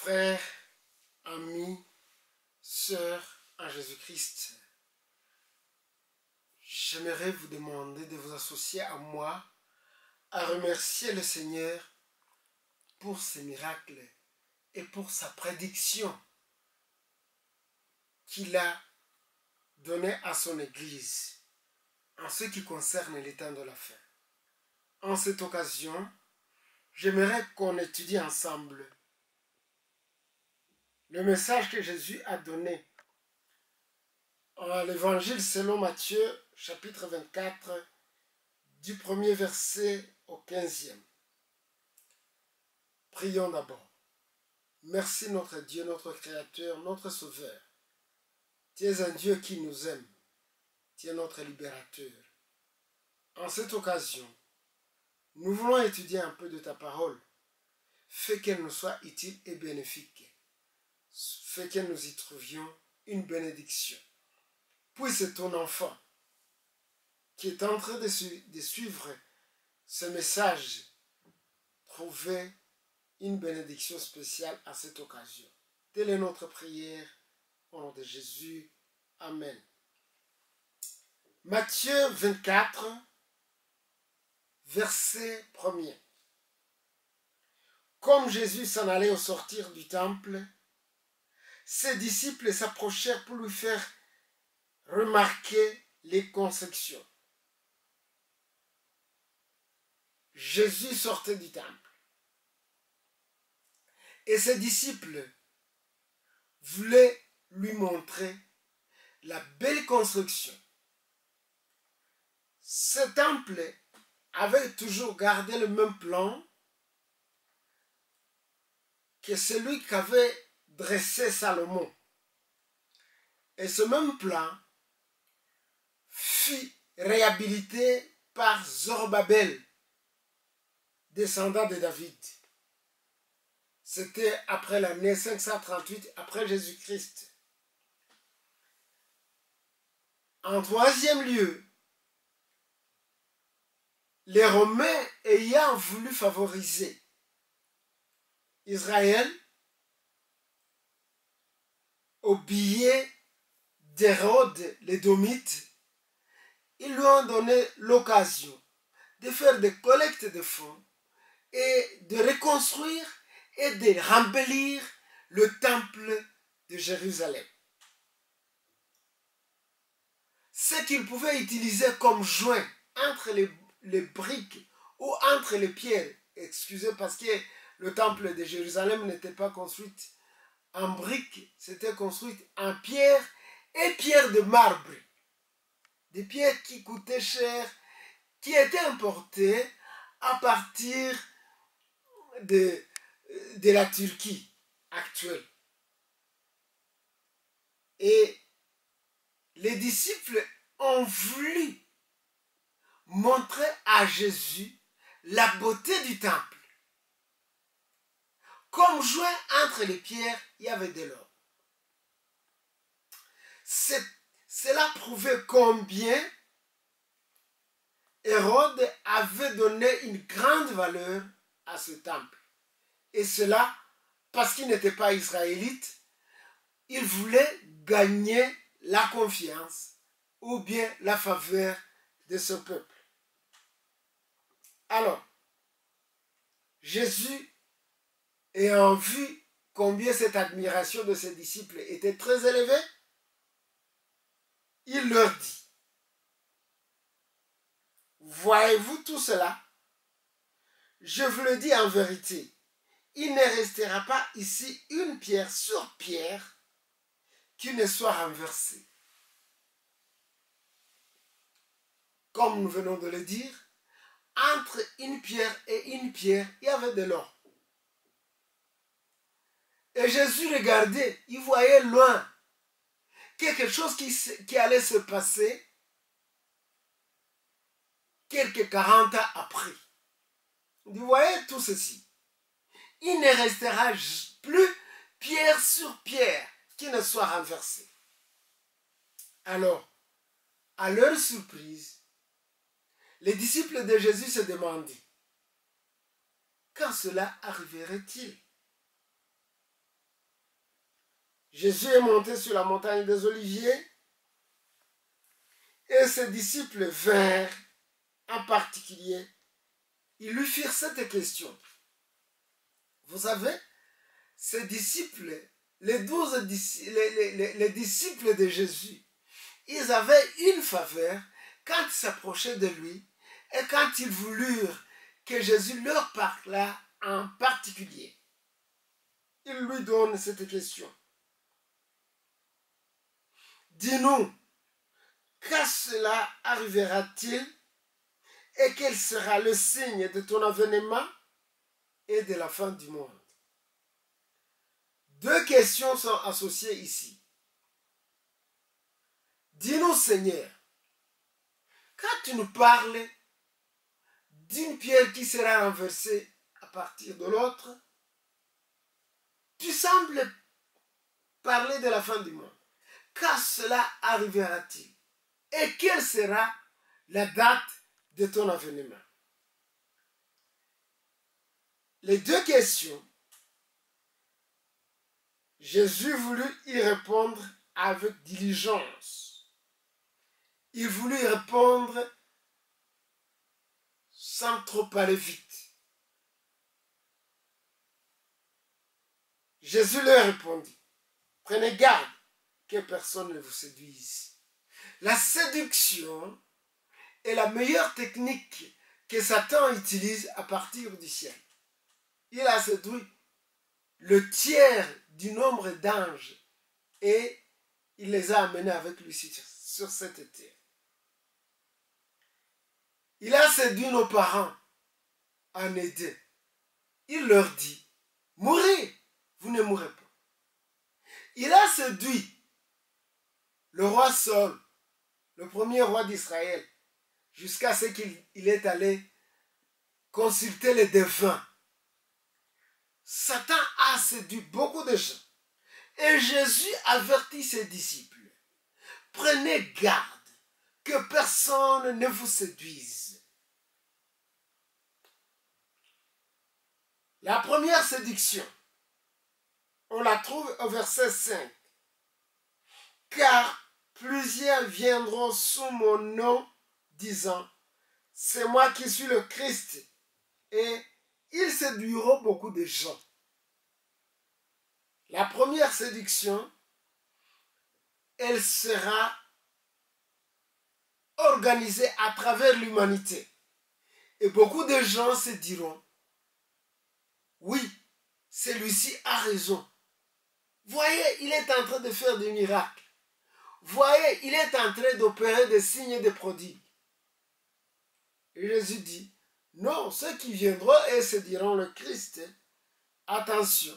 Frères, amis, sœurs en Jésus-Christ, j'aimerais vous demander de vous associer à moi à remercier le Seigneur pour ses miracles et pour sa prédiction qu'il a donnée à son Église en ce qui concerne les temps de la fin. En cette occasion, j'aimerais qu'on étudie ensemble le message que Jésus a donné en l'évangile selon Matthieu, chapitre 24, du premier verset au 15e. Prions d'abord. Merci notre Dieu, notre Créateur, notre Sauveur. Tu es un Dieu qui nous aime. Tu es notre libérateur. En cette occasion, nous voulons étudier un peu de ta parole. Fais qu'elle nous soit utile et bénéfique. Fais que nous y trouvions une bénédiction. Puisse ton enfant, qui est en train de suivre ce message, trouver une bénédiction spéciale à cette occasion. Telle est notre prière, au nom de Jésus. Amen. Matthieu 24, verset 1er. Comme Jésus s'en allait au sortir du temple, ses disciples s'approchèrent pour lui faire remarquer les constructions. Jésus sortait du temple. Et ses disciples voulaient lui montrer la belle construction. Ce temple avait toujours gardé le même plan que celui qu'avait dressé Salomon. Et ce même plan fut réhabilité par Zorobabel, descendant de David. C'était après l'année 538 après Jésus-Christ. En troisième lieu, les Romains ayant voulu favoriser Israël au billet d'Hérode l'Édomite, ils lui ont donné l'occasion de faire des collectes de fonds et de reconstruire et de rembellir le temple de Jérusalem. Ce qu'ils pouvaient utiliser comme joint entre les briques ou entre les pierres, excusez, parce que le temple de Jérusalem n'était pas construit en briques, c'était construit en pierre et pierre de marbre. Des pierres qui coûtaient cher, qui étaient importées à partir de la Turquie actuelle. Et les disciples ont voulu montrer à Jésus la beauté du temple. Comme joint entre les pierres, il y avait de l'or. Cela prouvait combien Hérode avait donné une grande valeur à ce temple. Et cela parce qu'il n'était pas israélite, il voulait gagner la confiance ou bien la faveur de ce peuple. Alors, Jésus, ayant vu combien cette admiration de ses disciples était très élevée, il leur dit: voyez-vous tout cela? Je vous le dis en vérité, il ne restera pas ici une pierre sur pierre qui ne soit renversée. Comme nous venons de le dire, entre une pierre et une pierre, il y avait de l'or. Et Jésus regardait, il voyait loin quelque chose qui allait se passer quelques 40 ans après. Vous voyez tout ceci. Il ne restera plus pierre sur pierre qui ne soit renversée. Alors, à leur surprise, les disciples de Jésus se demandaient: quand cela arriverait-il? Jésus est monté sur la montagne des Oliviers et ses disciples vinrent en particulier. Ils lui firent cette question. Vous savez, ces disciples, les disciples de Jésus, ils avaient une faveur quand ils s'approchaient de lui et quand ils voulurent que Jésus leur parlât en particulier. Ils lui donnent cette question. Dis-nous, quand cela arrivera-t-il et quel sera le signe de ton avènement et de la fin du monde? Deux questions sont associées ici. Dis-nous, Seigneur, quand tu nous parles d'une pierre qui sera renversée à partir de l'autre, tu sembles parler de la fin du monde. Quand cela arrivera-t-il? Et quelle sera la date de ton avènement? Les deux questions, Jésus voulut y répondre avec diligence. Il voulut y répondre sans trop aller vite. Jésus leur répondit, prenez garde que personne ne vous séduise. La séduction est la meilleure technique que Satan utilise à partir du ciel. Il a séduit le tiers du nombre d'anges et il les a amenés avec lui sur cette terre. Il a séduit nos parents en Éden. Il leur dit, mourrez, vous ne mourrez pas. Il a séduit le roi Saul, le premier roi d'Israël, jusqu'à ce qu'il est allé consulter les devins. Satan a séduit beaucoup de gens. Et Jésus avertit ses disciples. Prenez garde que personne ne vous séduise. La première séduction, on la trouve au verset 5. Car plusieurs viendront sous mon nom, disant, c'est moi qui suis le Christ. Et ils séduiront beaucoup de gens. La première séduction, elle sera organisée à travers l'humanité. Et beaucoup de gens se diront, oui, celui-ci a raison. Voyez, il est en train de faire des miracles. Voyez, il est en train d'opérer des signes et des prodiges. Et Jésus dit, non, ceux qui viendront et se diront le Christ, attention,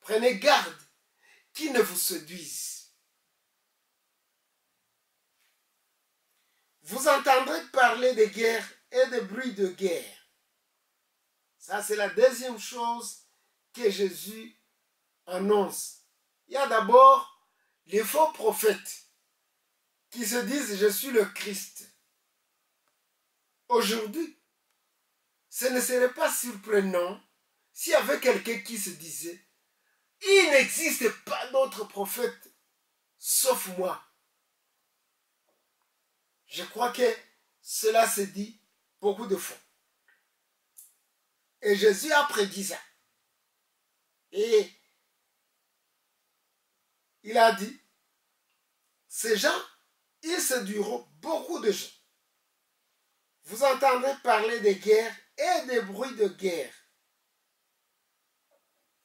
prenez garde qui ne vous séduisent. Vous entendrez parler de guerre et de bruit de guerre. Ça, c'est la deuxième chose que Jésus annonce. Il y a d'abord les faux prophètes qui se disent « Je suis le Christ ». Aujourd'hui, ce ne serait pas surprenant s'il y avait quelqu'un qui se disait « Il n'existe pas d'autre prophète sauf moi ». Je crois que cela se dit beaucoup de fois. Et Jésus a prédit ça. Et il a dit, ces gens, ils séduiront beaucoup de gens. Vous entendrez parler de guerre et des bruits de guerre.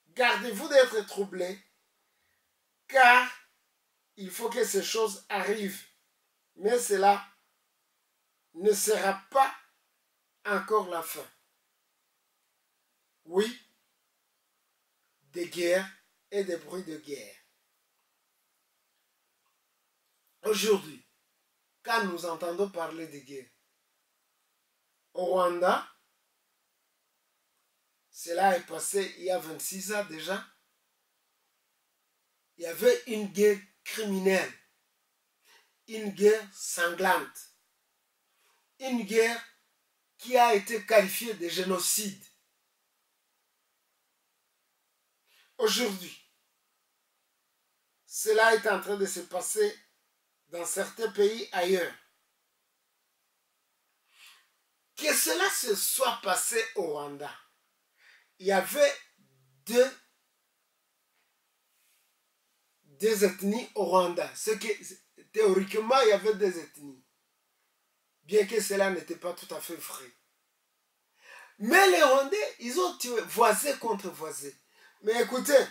Gardez-vous d'être troublés, car il faut que ces choses arrivent. Mais cela ne sera pas encore la fin. Oui, des guerres et des bruits de guerre. Aujourd'hui, quand nous entendons parler de guerre, au Rwanda, cela est passé il y a 26 ans déjà, il y avait une guerre criminelle, une guerre sanglante, une guerre qui a été qualifiée de génocide. Aujourd'hui, cela est en train de se passer dans certains pays ailleurs. Que cela se soit passé au Rwanda, il y avait deux ethnies au Rwanda. Théoriquement, il y avait deux ethnies. Bien que cela n'était pas tout à fait vrai. Mais les Rwandais, ils ont tué voisin contre voisin. Mais écoutez,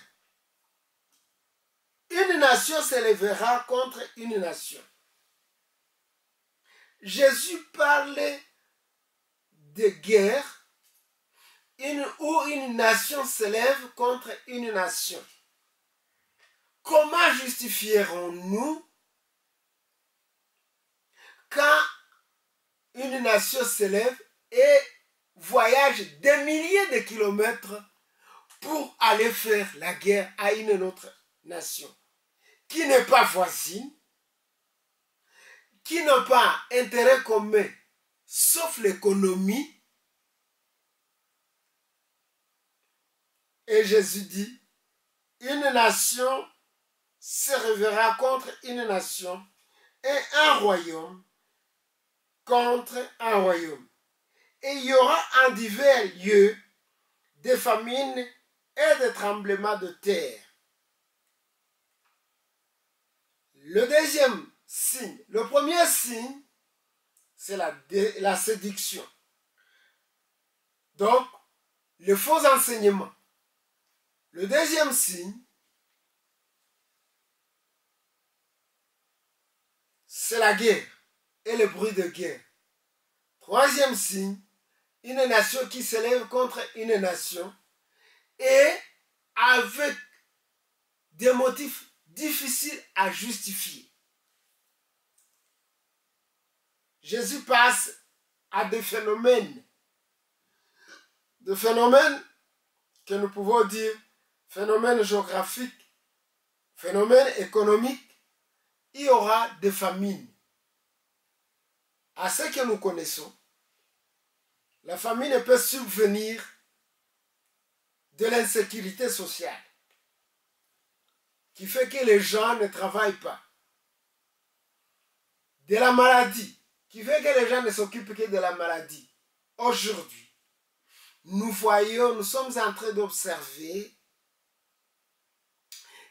une nation s'élèvera contre une nation. Jésus parlait de guerre où une nation s'élève contre une nation. Comment justifierons-nous quand une nation s'élève et voyage des milliers de kilomètres pour aller faire la guerre à une autre nation qui n'est pas voisine, qui n'a pas intérêt commun sauf l'économie? Et Jésus dit, une nation se révélera contre une nation et un royaume contre un royaume. Et il y aura en divers lieux des famines et des tremblements de terre. Le deuxième signe, le premier signe, c'est la séduction. Donc, le faux enseignement. Le deuxième signe, c'est la guerre et le bruit de guerre. Troisième signe, une nation qui s'élève contre une nation et avec des motifs difficiles à justifier. Jésus passe à des phénomènes que nous pouvons dire phénomènes géographiques, phénomènes économiques. Il y aura des famines. À ce que nous connaissons, la famine peut subvenir de l'insécurité sociale qui fait que les gens ne travaillent pas, de la maladie qui fait que les gens ne s'occupent que de la maladie. Aujourd'hui, nous sommes en train d'observer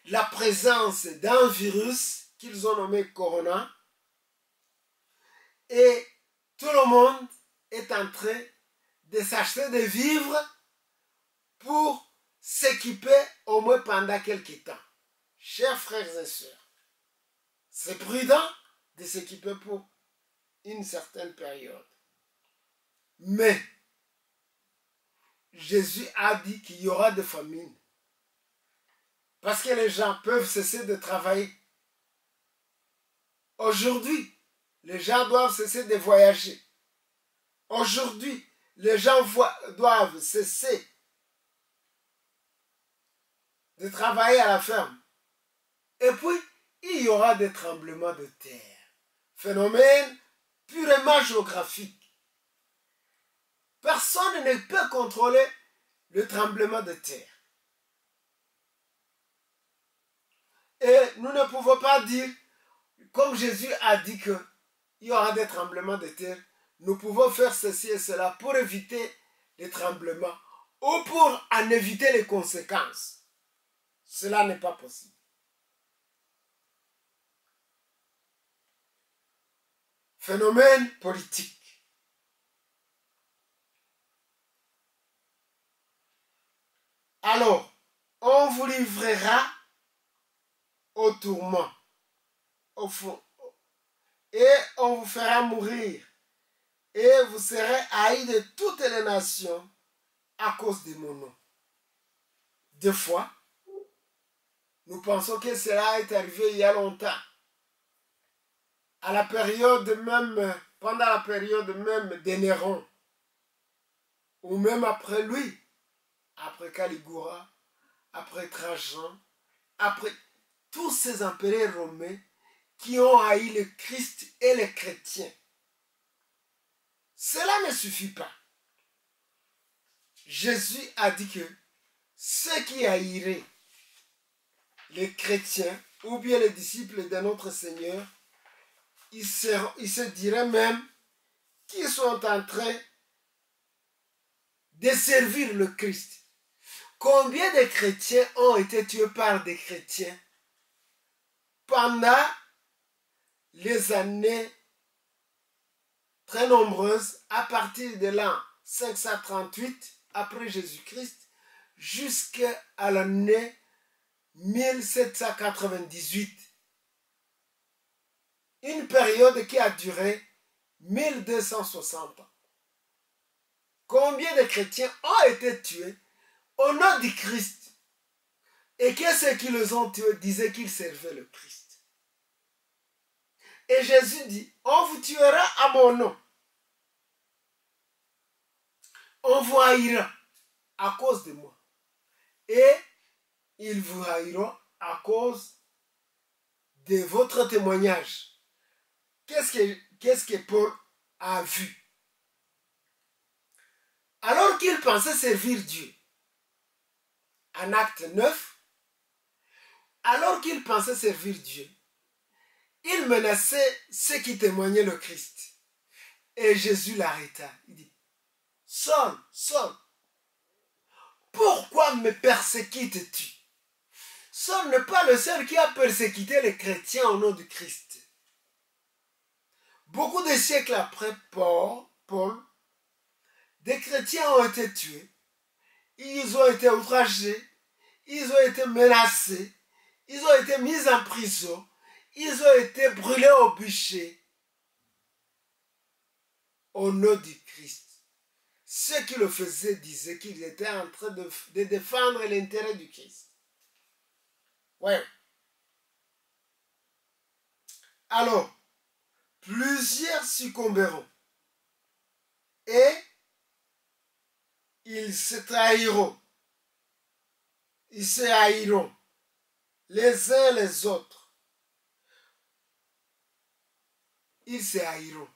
la présence d'un virus qu'ils ont nommé Corona et tout le monde est en train de s'acheter des vivres pour s'équiper au moins pendant quelques temps. Chers frères et sœurs, c'est prudent de s'équiper pour une certaine période. Mais Jésus a dit qu'il y aura des famines. Parce que les gens peuvent cesser de travailler. Aujourd'hui, les gens doivent cesser de voyager. Aujourd'hui, les gens doivent cesser de travailler à la ferme. Et puis, il y aura des tremblements de terre. Phénomène purement géographique. Personne ne peut contrôler le tremblement de terre. Et nous ne pouvons pas dire, comme Jésus a dit qu'il y aura des tremblements de terre, nous pouvons faire ceci et cela pour éviter les tremblements ou pour en éviter les conséquences. Cela n'est pas possible. Phénomène politique. Alors, on vous livrera au tourment, au fond, et on vous fera mourir, et vous serez haïs de toutes les nations à cause de mon nom. Deux fois, nous pensons que cela est arrivé il y a longtemps. À la période même, pendant la période même de Néron, ou même après lui, après Caligula, après Trajan, après tous ces empereurs romains qui ont haï le Christ et les chrétiens. Cela ne suffit pas. Jésus a dit que ceux qui haïraient les chrétiens ou bien les disciples de notre Seigneur, ils se diraient même qu'ils sont en train de servir le Christ. Combien de chrétiens ont été tués par des chrétiens pendant les années très nombreuses, à partir de l'an 538 après Jésus-Christ jusqu'à l'année 1798. Une période qui a duré 1260 ans. Combien de chrétiens ont été tués au nom du Christ? Et que ceux qui les ont tués disaient qu'ils servaient le Christ. Et Jésus dit, on vous tuera à mon nom. On vous haïra à cause de moi. Et ils vous haïront à cause de votre témoignage. Qu'est-ce que Paul a vu? Alors qu'il pensait servir Dieu, en acte 9, alors qu'il pensait servir Dieu, il menaçait ceux qui témoignaient le Christ. Et Jésus l'arrêta. Il dit, Saul, Saul, pourquoi me persécutes-tu? Saul n'est pas le seul qui a persécuté les chrétiens au nom du Christ. Beaucoup de siècles après Paul, des chrétiens ont été tués, ils ont été outragés, ils ont été menacés, ils ont été mis en prison, ils ont été brûlés au bûcher au nom du Christ. Ceux qui le faisaient disaient qu'ils étaient en train de défendre l'intérêt du Christ. Ouais. Alors, plusieurs succomberont et ils se trahiront. Ils se haïront les uns les autres. Ils se haïront.